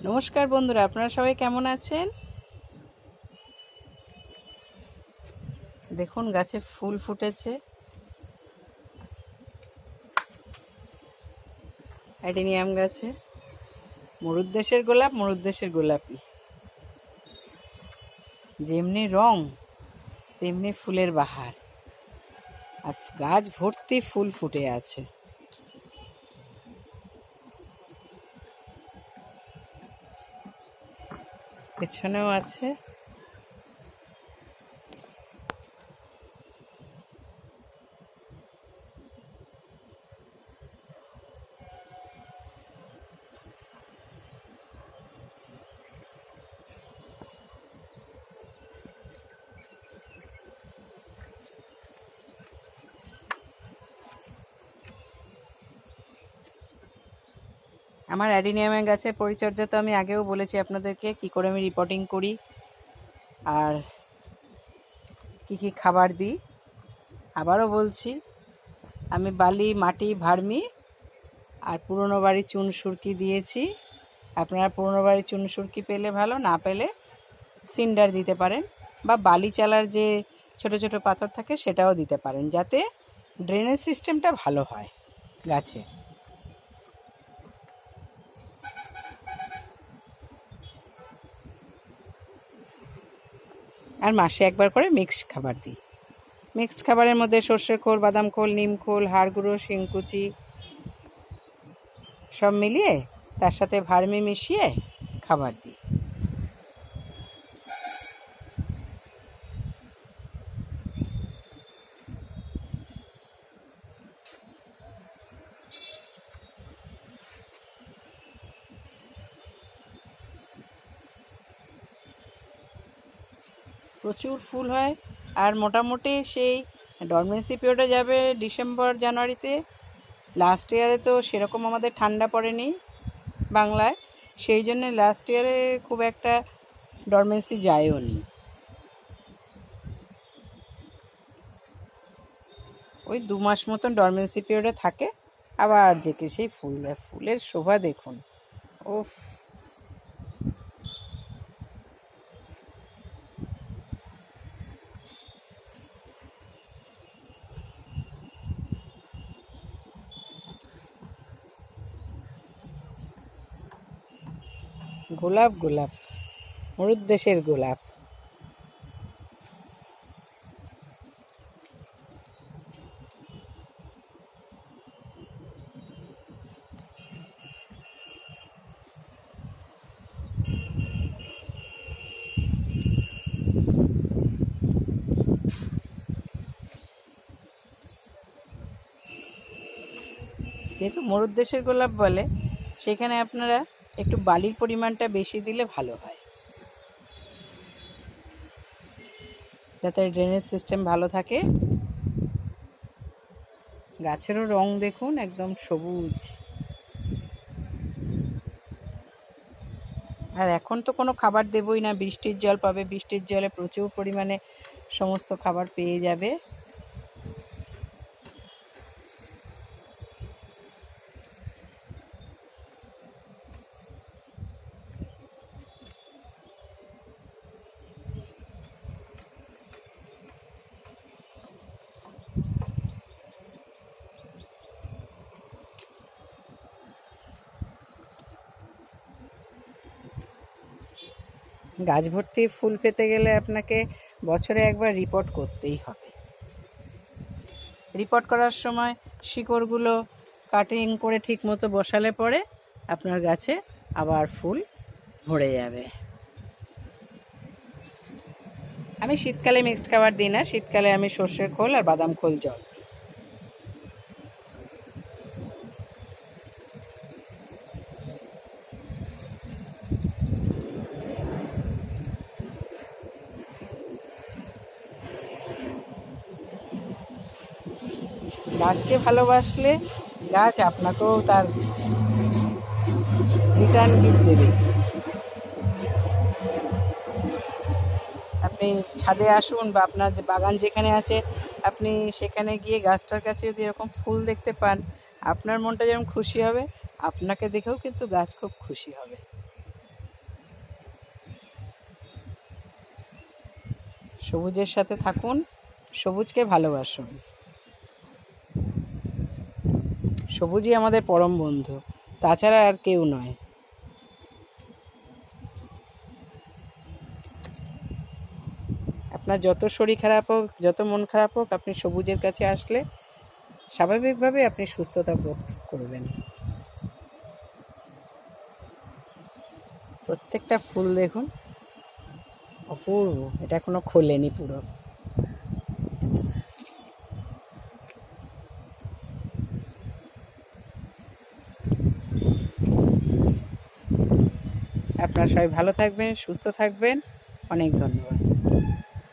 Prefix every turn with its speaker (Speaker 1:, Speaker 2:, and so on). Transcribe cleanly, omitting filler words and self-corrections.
Speaker 1: নমস্কার বন্ধুরা, আপনারা সবাই কেমন আছেন? দেখুন গাছে ফুল ফুটেছে। অ্যাডিনিয়াম গাছে মরুদ্দেশের গোলাপি, যেমনি রং তেমনি ফুলের বাহার, আর গাছ ভর্তি ফুল ফুটে আছে। পেছনেও আছে। আমার অ্যাডিনিয়ামের গাছের পরিচর্যা তো আমি আগেও বলেছি আপনাদেরকে, কি করে আমি রিপোর্টিং করি আর কি খাবার দিই। আবারও বলছি, আমি বালি, মাটি, ভার্মি আর পুরনো বাড়ির চুন সুরকি দিয়েছি। আপনারা পুরনো বাড়ির চুন সুরকি পেলে ভালো, না পেলে সিন্ডার দিতে পারেন, বা বালি চালার যে ছোট ছোট পাথর থাকে সেটাও দিতে পারেন, যাতে ড্রেনেজ সিস্টেমটা ভালো হয় গাছের। আর মাসে একবার করে মিক্সড খাবার দিই। মিক্সড খাবারের মধ্যে সর্ষের খোল, বাদাম খোল, নিম খোল, হাড় গুঁড়ো, শিংকুচি সব মিলিয়ে তার সাথে ভার্মি মিশিয়ে খাবার দিই। প্রচুর ফুল হয়, আর মোটামুটি সেই ডরমেন্সি পিরিয়ডে যাবে ডিসেম্বর জানুয়ারিতে। লাস্ট ইয়ারে তো সেরকম আমাদের ঠান্ডা পড়েনি বাংলায়, সেই জন্যে লাস্ট ইয়ারে খুব একটা ডরমেন্সি যায়ও নি। ওই 2 মাস মতন ডরমেন্সি পিরিয়ডে থাকে, আবার যেকে সেই ফুল দেয়। ফুলের শোভা দেখুন, ওফ! গোলাপ গোলাপ, মরুদ্দেশের গোলাপ। যেহেতু মরুদ্দেশের গোলাপ বলে, সেখানে আপনারা একটু বালির পরিমাণটা বেশি দিলে ভালো হয়, যাতে ড্রেনেজ সিস্টেম ভালো থাকে। গাছেরও রং দেখুন, একদম সবুজ। আর এখন তো কোনো খাবার দেবই না, বৃষ্টির জল পাবে, বৃষ্টির জলে প্রচুর পরিমাণে সমস্ত খাবার পেয়ে যাবে। গাছ ভর্তি ফুল পেতে গেলে আপনাকে বছরে একবার রিপোর্ট করতেই হবে। রিপোর্ট করার সময় শিকড়গুলো কাটিং করে ঠিক মতো বসালে পরে আপনার গাছে আবার ফুল ভরে যাবে। আমি শীতকালে মিক্সড খাবার দিই না, শীতকালে আমি সর্ষের খোল আর বাদাম খোল জল দিই। গাছকে ভালোবাসলে গাছ আপনাকেও তার রিটার্ন গিফট দেবে। আপনি ছাদে আসুন, বা আপনার যে বাগান যেখানে আছে আপনি সেখানে গিয়ে গাছটার কাছে যদি এরকম ফুল দেখতে পান, আপনার মনটা যেমন খুশি হবে, আপনাকে দেখেও কিন্তু গাছ খুব খুশি হবে। সবুজের সাথে থাকুন, সবুজকে ভালোবাসুন। সবুজই আমাদের পরম বন্ধু, তাছাড়া আর কেউ নয়। আপনার যত শরীর খারাপ হোক, যত মন খারাপ হোক, আপনি সবুজের কাছে আসলে স্বাভাবিকভাবে আপনি সুস্থতা বোধ করবেন। প্রত্যেকটা ফুল দেখুন, অপূর্ব। এটা এখনো খোলেনি পুরো। আপনারা সবাই ভালো থাকবেন, সুস্থ থাকবেন। অনেক ধন্যবাদ।